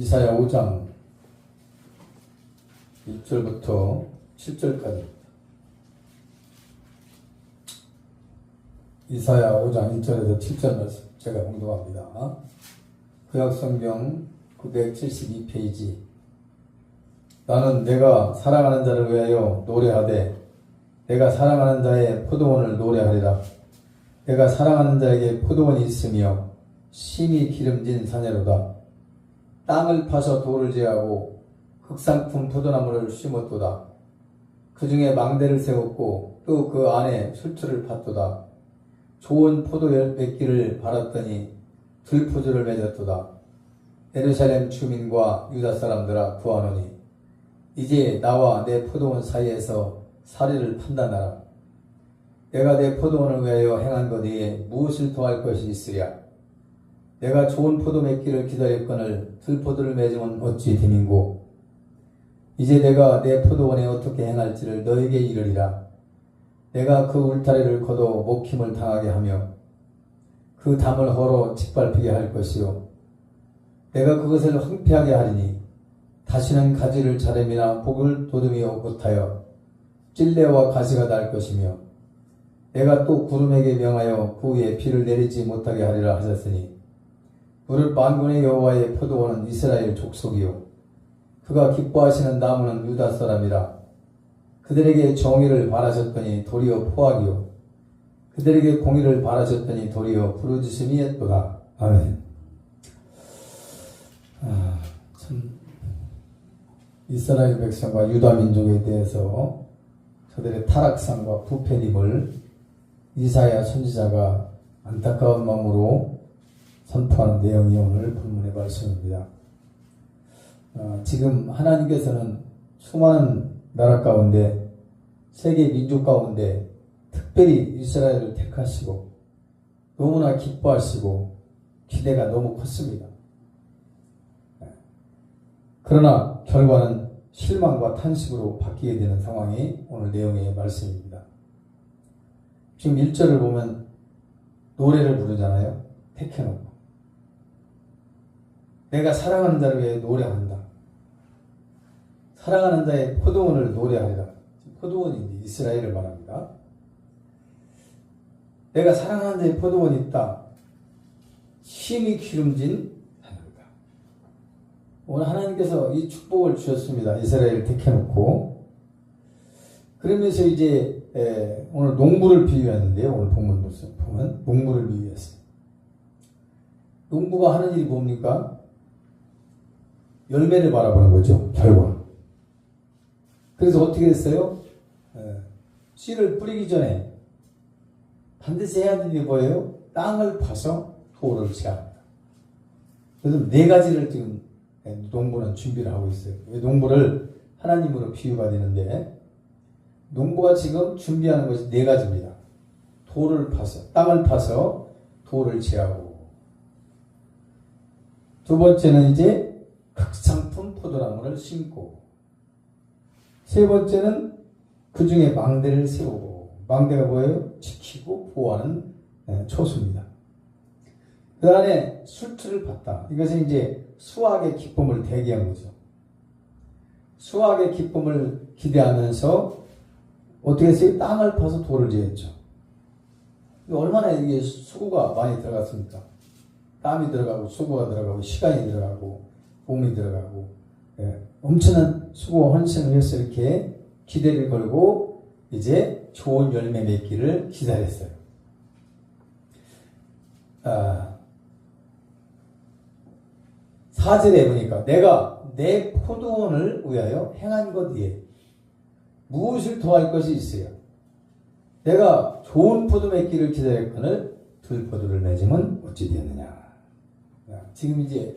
이사야 5장 1절부터 7절까지. 이사야 5장 1절에서 7절 말씀 제가 공독합니다. 구약성경 972페이지. 나는 내가 사랑하는 자를 위하여 노래하되 내가 사랑하는 자의 포도원을 노래하리라. 내가 사랑하는 자에게 포도원이 있으며 심히 기름진 사내로다. 땅을 파서 돌을 제하고 흑상품 포도나무를 심었도다. 그 중에 망대를 세웠고 또 그 안에 술틀을 팠도다. 좋은 포도열 맺기를 바랐더니 들포도를 맺었도다. 예루살렘 주민과 유다 사람들아 구하노니 이제 나와 내 포도원 사이에서 사리를 판단하라. 내가 내 포도원을 위하여 행한 것 외에 무엇을 더할 것이 있으랴. 내가 좋은 포도 맺기를 기다렸거늘 들포도를 맺으면 어찌 됨인고. 이제 내가 내 포도원에 어떻게 행할지를 너에게 이르리라. 내가 그 울타리를 걷어 목힘을 당하게 하며 그 담을 헐어 짓밟히게 할 것이요. 내가 그것을 황폐하게 하리니 다시는 가지를 자рем이나 복을 도둠이어 못하여 찔레와 가시가 날 것이며 내가 또 구름에게 명하여 그 위에 비를 내리지 못하게 하리라 하셨으니 무릇 만군의 여호와의 포도원은 이스라엘 족속이요 그가 기뻐하시는 나무는 유다 사람이라. 그들에게 정의를 바라셨더니 도리어 포악이요 그들에게 공의를 바라셨더니 도리어 부르짖음이 했도다. 아멘. 참 이스라엘 백성과 유다 민족에 대해서 그들의 타락상과 부패림을 이사야 선지자가 안타까운 마음으로 선포하는 내용이 오늘 본문의 말씀입니다. 지금 하나님께서는 수많은 나라 가운데 세계 민족 가운데 특별히 이스라엘을 택하시고 너무나 기뻐하시고 기대가 너무 컸습니다. 그러나 결과는 실망과 탄식으로 바뀌게 되는 상황이 오늘 내용의 말씀입니다. 지금 1절을 보면 노래를 부르잖아요. 택해놓고 내가 사랑하는 자를 위해 노래한다. 사랑하는 자의 포도원을 노래하리라. 포도원이 이스라엘을 말합니다. 내가 사랑하는 자의 포도원이 있다. 심히 기름진 하나님이다. 오늘 하나님께서 이 축복을 주셨습니다. 이스라엘을 택해놓고. 그러면서 이제 오늘 농부를 비유했는데요. 오늘 본문 보면 농부를 비유했어요. 농부가 하는 일이 뭡니까? 열매를 바라보는 거죠. 결과. 그래서 어떻게 됐어요? 씨를 뿌리기 전에 반드시 해야 되는 게 뭐예요? 땅을 파서 돌을 제합니다. 그래서 네 가지를 지금 농부는 준비를 하고 있어요. 농부를 하나님으로 비유가 되는데 농부가 지금 준비하는 것이 네 가지입니다. 돌을 파서, 땅을 파서 돌을 제하고, 두 번째는 이제 극상품 포도나무를 심고, 세 번째는 그 중에 망대를 세우고, 망대가 뭐예요? 지키고 보호하는 초소입니다. 그 안에 술틀을 봤다. 이것은 이제 수확의 기쁨을 대기한 거죠. 수확의 기쁨을 기대하면서 어떻게 했어요? 땅을 파서 돌을 지었죠. 얼마나 이게 수고가 많이 들어갔습니까? 땀이 들어가고 수고가 들어가고 시간이 들어가고 몸이 들어가고 엄청난 수고와 헌신을 해서 이렇게 기대를 걸고 이제 좋은 열매 맺기를 기다렸어요. 4절에 보니까 내가 내 포도원을 위하여 행한 것 위에 무엇을 더할 것이 있어요. 내가 좋은 포도 맺기를 기다렸거늘 들포도를 맺으면 어찌 되느냐. 지금 이제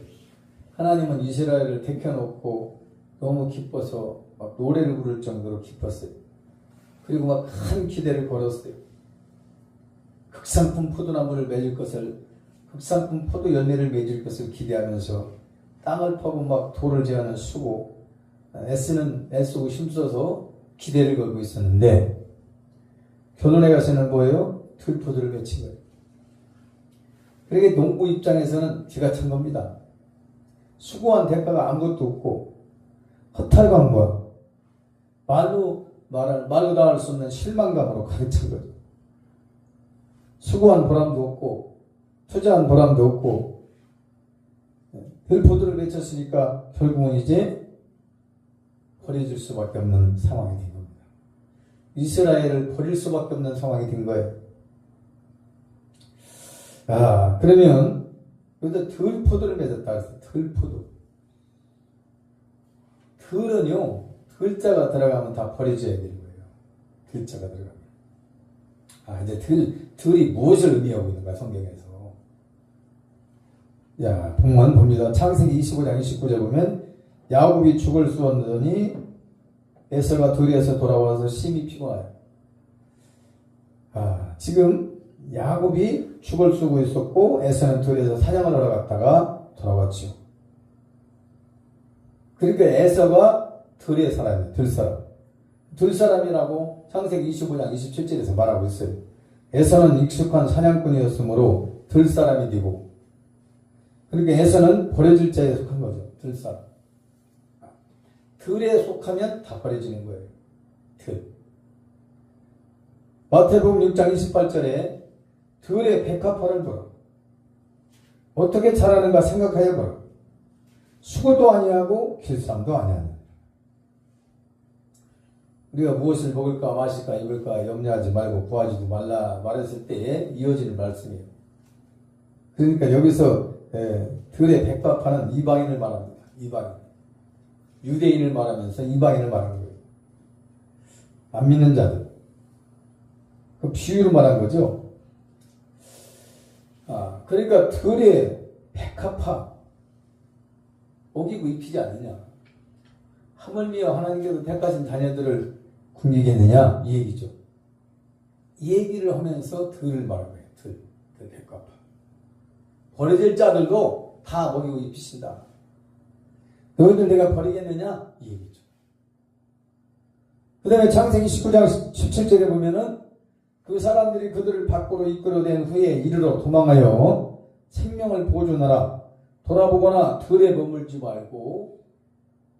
하나님은 이스라엘을 택해놓고 너무 기뻐서 막 노래를 부를 정도로 기뻤어요. 그리고 막 큰 기대를 걸었어요. 극상품 포도나무를 맺을 것을, 극상품 포도 열매를 맺을 것을 기대하면서 땅을 파고 막 돌을 제하는 수고, 애쓰고 힘써서 기대를 걸고 있었는데, 결혼에 가서는 뭐예요? 들포도를 맺힌 거예요. 그러게 농부 입장에서는 기가 찬 겁니다. 수고한 대가가 아무것도 없고 허탈감과 말로 다 할 수 없는 실망감으로 가득 찬 거죠. 수고한 보람도 없고 투자한 보람도 없고 들포도를 맺혔으니까 결국은 이제 버려질 수밖에 없는 상황이 된 겁니다. 이스라엘을 버릴 수밖에 없는 상황이 된 거예요. 그러면 여기다 들포도를 맺었다 했어요. 들포도. 들은요, 들자가 들어가면 다 버려져야 되는 거예요. 들자가 들어가면. 이제 들이 무엇을 의미하고 있는가, 성경에서. 본문 봅니다. 창세기 25장 29절 보면, 야곱이 죽을 쏘았더니 에서가 들에서 돌아와서 심히 피곤하여. 지금 야곱이 죽을 쏘고 있었고, 에서는 들에서 사냥을 하러 갔다가 돌아왔지요. 그러니까 에서가 들의 사람이에요. 들사람. 들사람이라고 창세기 25장 27절에서 말하고 있어요. 에서는 익숙한 사냥꾼이었으므로 들사람이 되고, 그러니까 에서는 버려질 자에 속한 거죠. 들사람. 들에 속하면 다 버려지는 거예요. 들. 마태복음 6장 28절에 들의 백합화를 보라. 어떻게 자라는가 생각하여 보라. 수고도 아니하고 길쌈도 아니하는. 우리가 무엇을 먹을까 마실까 입을까 염려하지 말고 구하지도 말라 말했을 때에 이어지는 말씀이에요. 그러니까 여기서 들의 백합화는 이방인을 말합니다. 이방인. 유대인을 말하면서 이방인을 말하는 거예요. 안 믿는 자들. 그 비유로 말한 거죠. 그러니까 들의 백합화 먹이고 입히지 않느냐. 하물며 하나님께서 택하신 자녀들을 굶기겠느냐 이 얘기죠. 이 얘기를 하면서 들을 말하는 거예요. 들 백합화. 버려질 자들도 다 먹이고 입히신다. 너희들 내가 버리겠느냐 이 얘기죠. 그 다음에 창세기 19장 17절에 보면은 그 사람들이 그들을 밖으로 이끌어낸 후에 이르러 도망하여 생명을 보존하라. 돌아보거나 들에 머물지 말고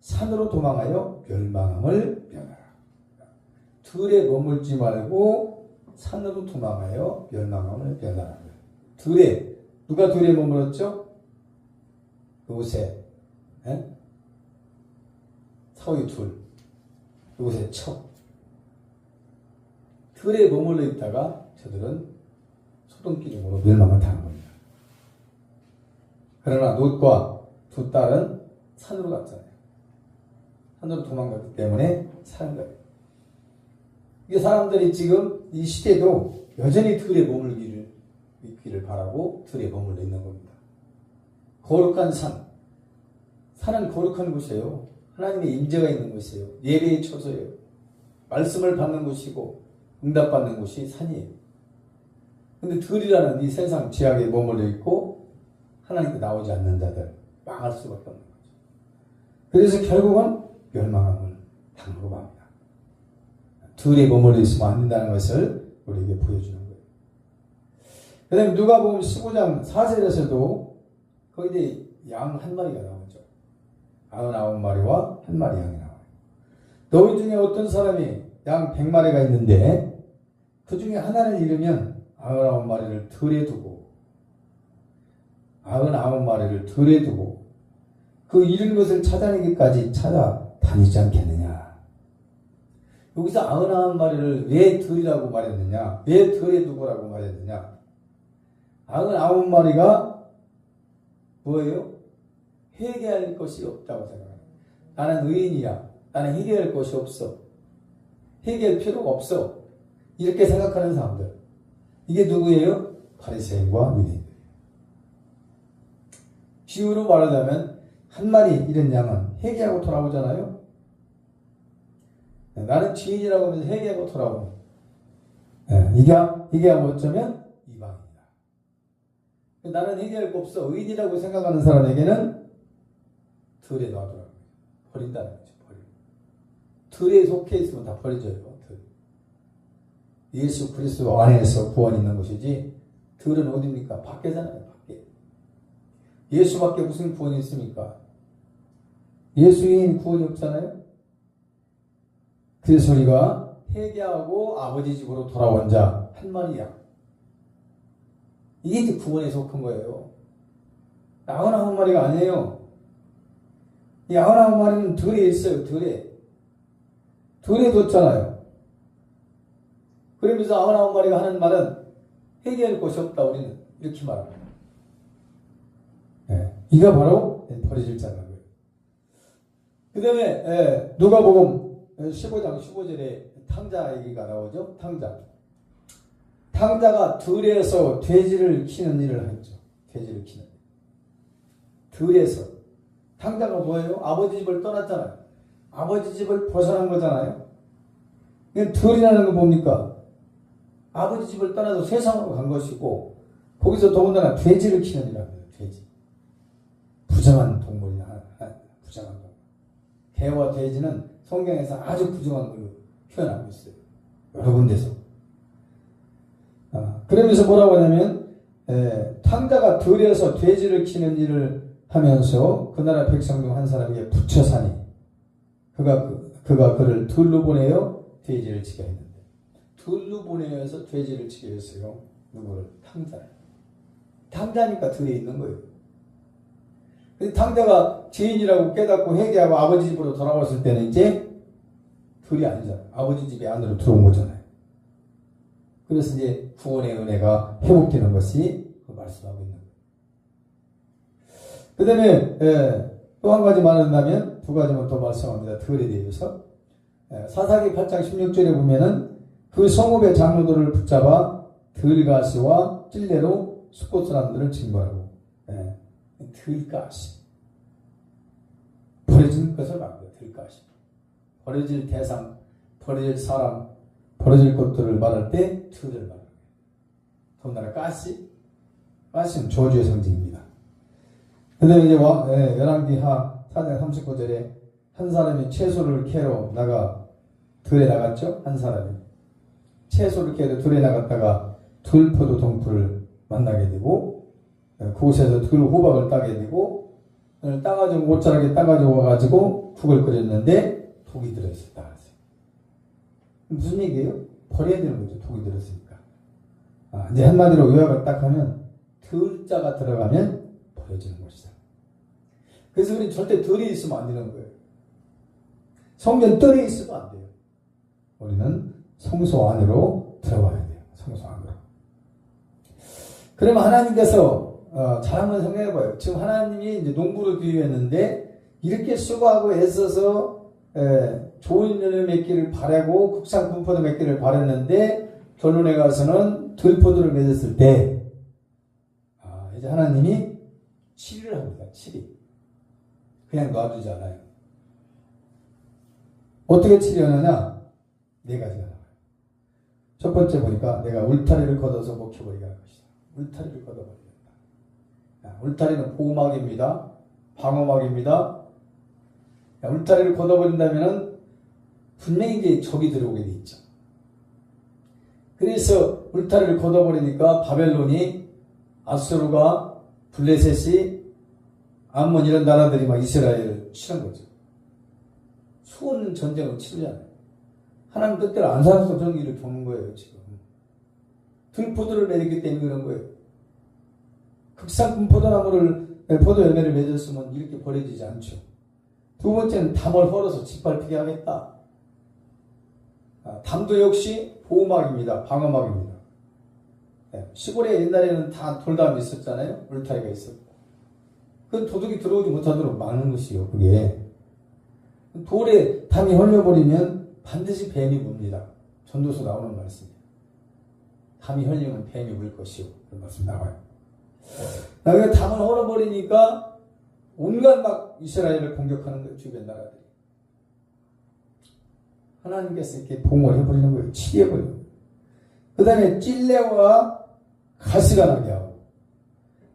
산으로 도망하여 멸망함을 면하라. 들에 머물지 말고 산으로 도망하여 멸망함을 면하라. 들에 누가 들에 머물었죠? 요새 서의 둘 요새 척 들에 머물러 있다가 저들은 소돔기둥으로 멸망을 당한 겁니다. 그러나 롯과 두 딸은 산으로 갔잖아요. 산으로 도망갔기 때문에 사는 거예요. 이 사람들이 지금 이 시대도 여전히 들에 머물기를 바라고 들에 머물러 있는 겁니다. 거룩한 산. 산은 거룩한 곳이에요. 하나님의 임재가 있는 곳이에요. 예배의 처소예요. 말씀을 받는 곳이고 응답받는 곳이 산이에요. 근데 들이라는 이 세상 지하에 머물러 있고 하나님께 나오지 않는 자들 망할 수밖에 없는 거죠. 그래서 결국은 멸망함을 당하고 맙니다. 들에 머물러 있으면 안 된다는 것을 우리에게 보여주는 거예요. 그 다음에 누가복음 15장 4절에서도 거기에 양 한 마리가 나오죠. 99마리와 한 마리 양이 나와요. 너희 중에 어떤 사람이 양 100마리가 있는데 그 중에 하나를 잃으면 99마리를 들에 두고 99마리를 들에 두고 그 잃은 것을 찾아내기까지 찾아다니지 않겠느냐. 여기서 99마리를 왜 들이라고 말했느냐, 왜 들에 두고라고 말했느냐. 99마리가 뭐예요? 회개할 것이 없다고 생각합니다. 나는 의인이야. 나는 회개할 것이 없어. 회개할 필요가 없어. 이렇게 생각하는 사람들. 이게 누구예요? 바리새인과 유대인들이에요. 비유로 말하자면 한 마리 잃은 양은 회개하고 돌아오잖아요. 나는 죄인이라고 하면서 회개하고 돌아오는. 이게 어쩌면 이방입니다. 나는 회개할 거 없어. 의인이라고 생각하는 사람에게는 들에 놔두라고 버린다는 거죠. 들에 속해 있으면 다 버려져요. 들. 예수 그리스도 안에서 구원이 있는 것이지 들은 어디입니까? 밖에잖아요. 밖에. 예수밖에 무슨 구원이 있습니까? 예수 외에는 구원이 없잖아요. 그래서 우리가 회개하고 아버지 집으로 돌아온 자 한 마리야. 이게 이제 구원에 속한 거예요. 99마리가 아니에요. 이 99마리는 덜에 있어요. 덜에 뒀잖아요. 그러면서 99마리가 하는 말은 회개할 곳이 없다. 우리는 이렇게 말합니다. 네. 이가 바로 버려질 자라고요. 그 다음에 누가복음 15장 15절에 탕자 얘기가 나오죠. 탕자가 들에서 돼지를 키는 일을 했죠. 돼지를 키는 일. 들에서. 탕자가 뭐예요? 아버지 집을 떠났잖아요. 아버지 집을 벗어난 거잖아요. 들이라는 건 뭡니까? 아버지 집을 떠나서 세상으로 간 것이고, 거기서 더군다나 돼지를 키는 일을 합니다. 돼지. 부정한 동물이나 부정한 동물. 개와 돼지는 성경에서 아주 부정한 걸로 표현하고 있어요. 여러 군데서. 그러면서 뭐라고 하냐면, 탕자가 들에서 돼지를 키는 일을 하면서 그 나라 백성 중 한 사람에게 부처 사니 그가 그를 들로 보내어 돼지를 치게 했는데, 들로 보내어서 돼지를 치게 했어요. 누구를? 탕자를. 탕자니까 들에 있는 거예요. 근데 탕자가 죄인이라고 깨닫고 회개하고 아버지 집으로 돌아왔을 때는 이제 들이 아니잖아요. 아버지 집에 안으로 들어온 거잖아요. 그래서 이제 구원의 은혜가 회복되는 것이 말씀하고 있는 거예요. 그 다음에 또 한 가지 말한다면 두 가지만 더 말씀합니다. 들에 대해서. 사사기 8장 16절에 보면은 그 성읍의 장로들을 붙잡아 들가시와 찔레로 숙곳 사람들을 징벌하고, 들가시. 버려진 것을 말해요. 들가시. 버려질 대상, 버려질 사람, 버려질 것들을 말할 때 들을 말해요. 더군다나 가시는 저주의 상징입니다. 그 다음에 이제 열왕기하 4장 39절에 한 사람이 채소를 캐러 들에 나갔죠? 한 사람이. 채소를 캐러 들에 나갔다가 들포도 동풀을 만나게 되고, 그곳에서 들호박을 따게 되고, 따가지고 옷자락에 따가지고 와가지고 국을 끓였는데 독이 들어있었다. 무슨 얘기예요? 버려야 되는 거죠. 독이 들었으니까. 이제 한마디로 요약을 딱 하면 들자가 들어가면 버려지는 것이다. 그래서 우리는 절대 들이 있으면 안 되는 거예요. 성전 뜰에 있으면 안 돼요. 우리는 성소 안으로 들어가야 돼요. 성소 안으로. 그러면 하나님께서 잘 한번 생각해봐요. 지금 하나님이 이제 농부를 비유했는데 이렇게 수고하고 애써서 좋은 열매 맺기를 바라고 국산 분포도 맺기를 바랐는데 결론에 가서는 들포도를 맺었을 때 이제 하나님이 치리를 합니다. 치리. 그냥 놔두지 않아요. 어떻게 치리하느냐? 네 가지가 나와요. 첫 번째 보니까 내가 울타리를 걷어서 먹혀버리게 할 것이다. 울타리를 걷어버리겠다. 울타리는 보호막입니다. 방어막입니다. 울타리를 걷어버린다면 분명히 이제 적이 들어오게 돼 있죠. 그래서 울타리를 걷어버리니까 바벨론이, 아수르가, 블레셋이, 암몬 이런 나라들이 막 이스라엘을 치는 거죠. 수없는 전쟁을 치르잖아요. 하나님 뜻대로 안 살아서 그런 일을 겪는 거예요, 지금. 들포도를 맺기 때문에 그런 거예요. 극상품 포도 열매를 맺었으면 이렇게 버려지지 않죠. 두 번째는 담을 헐어서 짓밟히게 하겠다. 담도 역시 보호막입니다. 방어막입니다. 시골에 옛날에는 다 돌담이 있었잖아요. 울타리가 있었고. 그건 도둑이 들어오지 못하도록 막는 것이요. 그게. 돌에 담이 헐려버리면 반드시 뱀이 뭅니다. 전도서 나오는 말씀이에요. 담이 헐리면 뱀이 물 것이요. 그런 말씀 나와요. 담을 헐어버리니까 온갖 막 이스라엘을 공격하는 거예요. 주변 나라들이. 하나님께서 이렇게 봉을 해버리는 거예요. 치해버리는 거예요. 그 다음에 찔레와 가시가 나게 하고.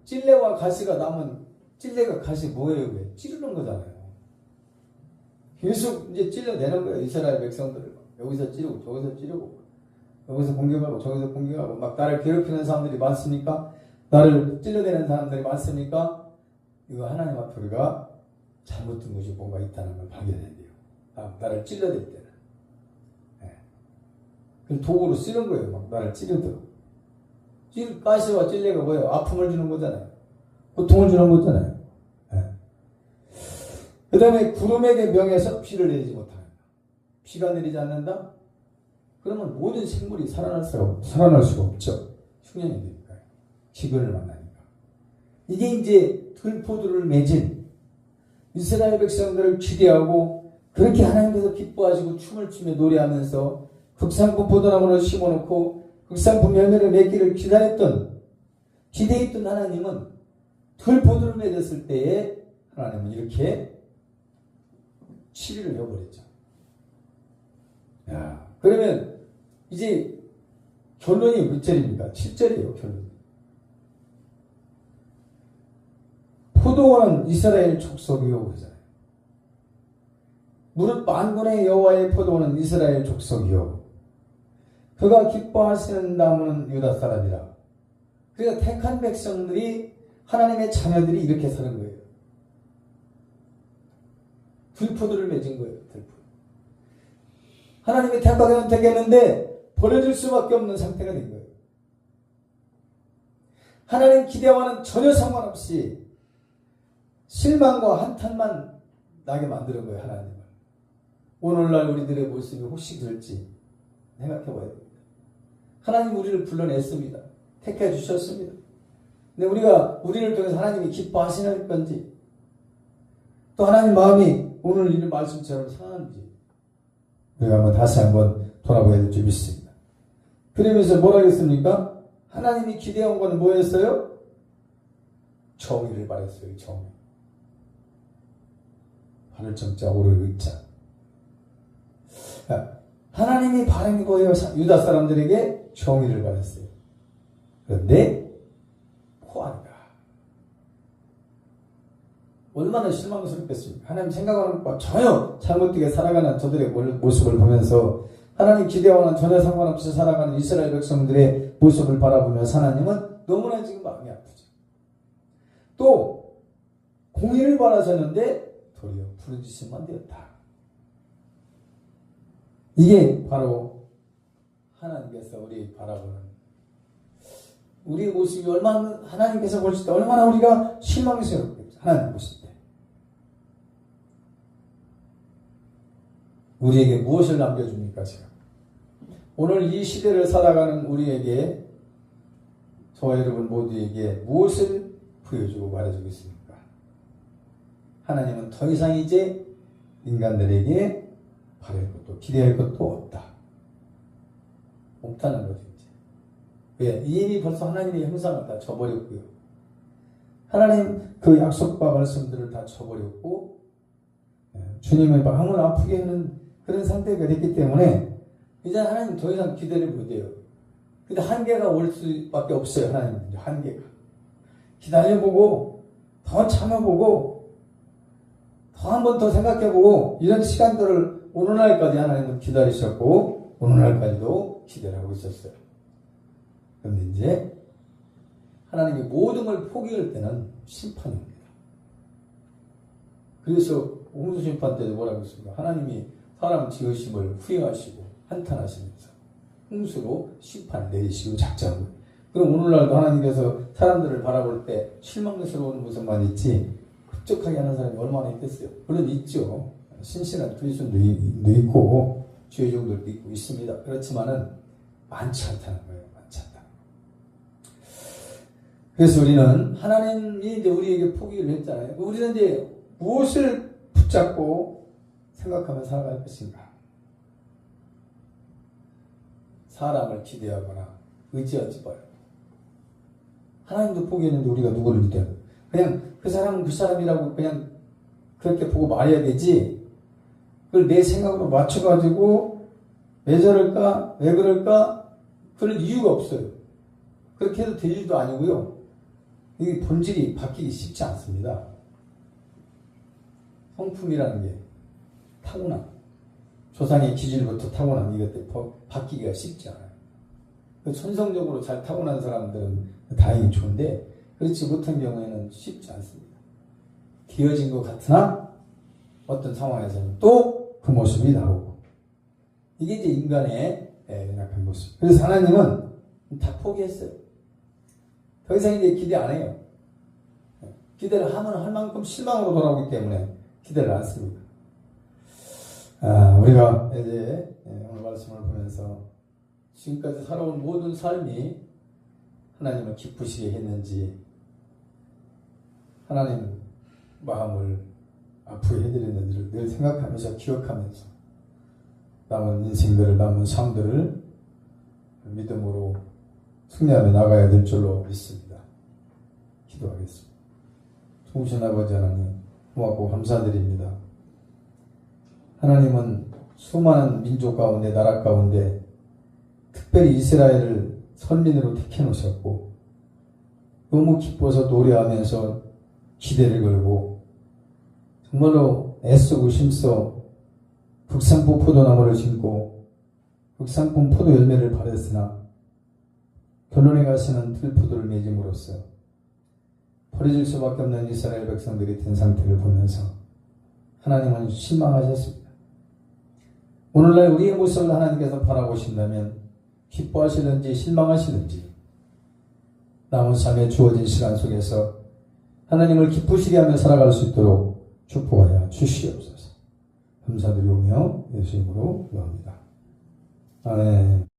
찔레와 가시가 나면 찔레가 가시 뭐예요? 왜? 찌르는 거잖아요. 계속 이제 찔러내는 거예요. 이스라엘 백성들을. 여기서 찌르고 저기서 찌르고 여기서 공격하고 저기서 공격하고 막 나를 괴롭히는 사람들이 많습니까? 나를 찔러내는 사람들이 많습니까? 이거 하나님 앞에 우리가 잘못된 것이 뭔가 있다는 걸 발견해야 돼요. 나를 찔러댈 때는. 그 도구로 쓰는 거예요. 막 나를 찌르도록. 가시와 찔레가 뭐예요? 아픔을 주는 거잖아요. 고통을 주는 거잖아요. 그 다음에 구름에게 명해서 피를 내리지 못하는 다 피가 내리지 않는다? 그러면 모든 생물이 살아날 수가 없죠. 흉년이 되니까요. 기근을 만나니까. 이게 이제 들포도를 맺은 이스라엘 백성들을 기대하고 그렇게 하나님께서 기뻐하시고 춤을 추며 노래하면서 극상품 포도나무를 심어놓고 극상품 열매를 맺기를 기대했던 하나님은 들포도를 맺었을 때에 하나님은 이렇게 7일을 해버렸죠. 그러면 이제 결론이 몇 절입니까? 7절이에요. 결론. 포도원은 이스라엘 족속이요 그러잖아요. 무릇 만군의 여호와의 포도원은 이스라엘 족속이요 그가 기뻐하시는 나무는 유다 사람이라. 그러니까 택한 백성들이 하나님의 자녀들이 이렇게 사는 거예요. 들포도를 맺은 거예요. 들포도. 하나님이 택하겠는데 버려질 수밖에 없는 상태가 된 거예요. 하나님 기대와는 전혀 상관없이 실망과 한탄만 나게 만드는 거예요. 하나님은. 오늘날 우리들의 모습이 혹시 그럴지 생각해 봐야 됩니다. 하나님 우리를 불러냈습니다. 택해 주셨습니다. 근데 우리를 통해서 하나님이 기뻐하시는 건지 또 하나님 마음이 오늘 이런 말씀처럼 상한지 우리가 다시 한번 돌아봐야 될 줄 믿습니다. 그러면서 뭐라 그랬습니까? 하나님이 기대한 건 뭐였어요? 정의를 바랬어요. 정의. 하늘 정자 오를 의자. 하나님이 바른 거예요. 유다 사람들에게 정의를 바랬어요. 그런데 포함이다. 얼마나 실망스럽겠습니까? 하나님 생각하는 것과 전혀 잘못되게 살아가는 저들의 모습을 보면서 하나님 기대와는 전혀 상관없이 살아가는 이스라엘 백성들의 모습을 바라보면서 하나님은 너무나 지금 마음이 아프죠. 또 공의를 바라셨는데 도리어 부르짖음만 되었다. 이게 바로 하나님께서 우리 바라보는 우리의 모습이 얼마나 하나님께서 보실 때 얼마나 우리가 실망스럽겠죠. 하나님 보실 때. 우리에게 무엇을 남겨줍니까? 지금 오늘 이 시대를 살아가는 우리에게 저와 여러분 모두에게 무엇을 보여주고 말해주겠습니까? 하나님은 더 이상 이제 인간들에게 바랄 것도 기대할 것도 없다는 거죠. 이제. 왜? 이미 벌써 하나님의 형상을 다 저버렸고요. 하나님 그 약속과 말씀들을 다 저버렸고 주님의 마음을 아프게 하는 그런 상태가 됐기 때문에 이제 하나님 더 이상 기대를 못해요. 근데 한계가 올 수밖에 없어요. 하나님 한계가. 기다려보고 더 참아보고 더 한 번 더 생각해보고 이런 시간들을 오늘날까지 하나님은 기다리셨고 오늘날까지도 기대를 하고 있었어요. 그런데 이제 하나님이 모든 걸 포기할 때는 심판입니다. 그래서 홍수심판 때도 뭐라고 했습니까? 하나님이 사람 지으심을 후회하시고 한탄하시면서 홍수로 심판을 내리시고 작정을. 그럼 오늘날도 하나님께서 사람들을 바라볼 때 실망스러운 모습만 있지 흡족하게 하는 사람이 얼마나 있겠어요? 물론 있죠. 신실한 그리스도도 있고 주의 종들도 있고 있습니다. 그렇지만은 많지 않다는 거예요. 많지 않다. 그래서 우리는 하나님이 이제 우리에게 포기를 했잖아요. 우리는 이제 무엇을 붙잡고 생각하며 살아갈 것인가? 사람을 기대하거나 의지하지 말고. 하나님도 포기했는데 우리가 누구를 믿어요? 그냥 그 사람은 그 사람이라고 그냥 그렇게 보고 말해야 되지. 그걸 내 생각으로 맞춰가지고 왜 저럴까? 왜 그럴까? 그럴 이유가 없어요. 그렇게 해도 될 일도 아니고요. 이 본질이 바뀌기 쉽지 않습니다. 성품이라는 게 타고난 조상의 기질부터 타고난 이것들 바뀌기가 쉽지 않아요. 천성적으로 잘 타고난 사람들은 다행히 좋은데 그렇지 못한 경우에는 쉽지 않습니다. 기어진 것 같으나 어떤 상황에서는 또 그 모습이 나오고 이게 이제 인간의 연약한 모습. 그래서 하나님은 다 포기했어요. 더 이상 이제 기대 안 해요. 기대를 하면 할 만큼 실망으로 돌아오기 때문에 기대를 안 씁니다. 우리가 이제 오늘 말씀을 보면서 지금까지 살아온 모든 삶이 하나님을 기쁘시게 했는지 하나님 마음을 아프게 해드렸는지를 늘 생각하면서 기억하면서 남은 인생들을 남은 삶들을 믿음으로 승리하며 나가야 될 줄로 믿습니다. 기도하겠습니다. 좋으신 아버지 하나님 고맙고 감사드립니다. 하나님은 수많은 민족 가운데 나라 가운데 특별히 이스라엘을 선민으로 택해 놓으셨고 너무 기뻐서 노래하면서 기대를 걸고 정말로 애쓰고 힘써 극상품 포도나무를 심고 극상품 포도 열매를 발했으나 결론에 가서는 들포도를 맺음으로써 버려질 수밖에 없는 이스라엘 백성들이 된 상태를 보면서 하나님은 실망하셨습니다. 오늘날 우리의 모습을 하나님께서 바라보신다면 기뻐하시든지 실망하시든지 남은 삶에 주어진 시간 속에서 하나님을 기쁘시게 하며 살아갈 수 있도록 축복하여 주시옵소서. 감사드리오며 예수 이름으로 기도합니다. 아멘.